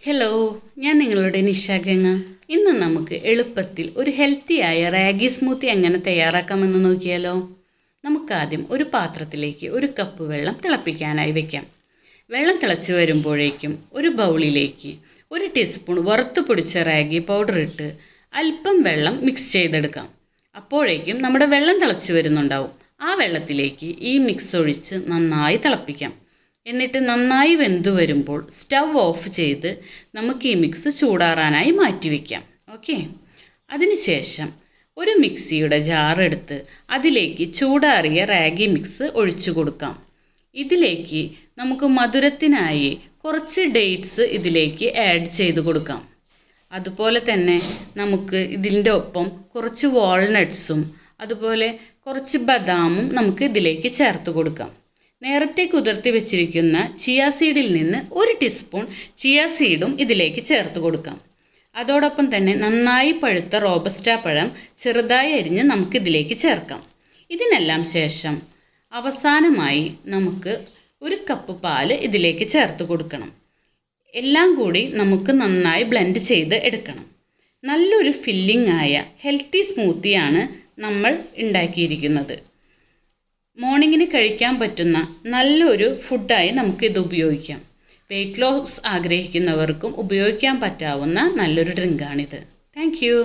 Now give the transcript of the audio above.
Hello, ഞാൻ നിങ്ങളുടെ നിഷ ഗംഗ. ഇന്ന് നമുക്ക് എളുപ്പത്തിൽ ഒരു ഹെൽത്തിയായ റാഗി സ്മൂത്തി എങ്ങനെ തയ്യാറാക്കാമെന്ന് നോക്കിയാലോ. നമുക്കാദ്യം ഒരു പാത്രത്തിലേക്ക് 1 കപ്പ് വെള്ളം തിളപ്പിക്കാനായി വയ്ക്കാം. വെള്ളം തിളച്ച് വരുമ്പോഴേക്കും ഒരു ബൗളിലേക്ക് 1 ടീസ്പൂൺ വറുത്ത് പൊടിച്ച റാഗി പൗഡർ ഇട്ട് അല്പം വെള്ളം മിക്സ് ചെയ്തെടുക്കാം. അപ്പോഴേക്കും നമ്മുടെ വെള്ളം തിളച്ച് വരുന്നുണ്ടാവും. ആ വെള്ളത്തിലേക്ക് ഈ മിക്സ് ഒഴിച്ച് നന്നായി തിളപ്പിക്കാം. എന്നിട്ട് നന്നായി വെന്തു വരുമ്പോൾ സ്റ്റവ് ഓഫ് ചെയ്ത് നമുക്ക് ഈ മിക്സ് ചൂടാറാനായി മാറ്റി വയ്ക്കാം. ഓക്കെ, അതിനുശേഷം ഒരു മിക്സിയുടെ ജാറെടുത്ത് അതിലേക്ക് ചൂടാറിയ റാഗി മിക്സ് ഒഴിച്ചു കൊടുക്കാം. ഇതിലേക്ക് നമുക്ക് മധുരത്തിനായി കുറച്ച് ഡേറ്റ്സ് ഇതിലേക്ക് ആഡ് ചെയ്ത് കൊടുക്കാം. അതുപോലെ തന്നെ നമുക്ക് ഇതിൻ്റെ ഒപ്പം കുറച്ച് വാൾനട്ട്സും അതുപോലെ കുറച്ച് ബദാമും നമുക്ക് ഇതിലേക്ക് ചേർത്ത് കൊടുക്കാം. നേരത്തെ കുതിർത്തി വെച്ചിരിക്കുന്ന ചിയ സീഡിൽ നിന്ന് 1 ടീസ്പൂൺ ചിയ സീഡും ഇതിലേക്ക് ചേർത്ത് കൊടുക്കാം. അതോടൊപ്പം തന്നെ നന്നായി പഴുത്ത റോബസ്റ്റ പഴം ചെറുതായി അരിഞ്ഞ് നമുക്കിതിലേക്ക് ചേർക്കാം. ഇതിനെല്ലാം ശേഷം അവസാനമായി നമുക്ക് 1 കപ്പ് പാല് ഇതിലേക്ക് ചേർത്ത് കൊടുക്കണം. എല്ലാം കൂടി നമുക്ക് നന്നായി ബ്ലെൻഡ് ചെയ്ത് എടുക്കണം. നല്ലൊരു ഫില്ലിംഗ് ആയ ഹെൽത്തി സ്മൂത്തിയാണ് നമ്മൾ ഉണ്ടാക്കിയിരിക്കുന്നത്. മോർണിംഗിന് കഴിക്കാൻ പറ്റുന്ന നല്ലൊരു ഫുഡായി നമുക്കിത് ഉപയോഗിക്കാം. വെയ്റ്റ് ലോസ് ആഗ്രഹിക്കുന്നവർക്കും ഉപയോഗിക്കാൻ പറ്റാവുന്ന നല്ലൊരു ഡ്രിങ്കാണിത്. Thank you.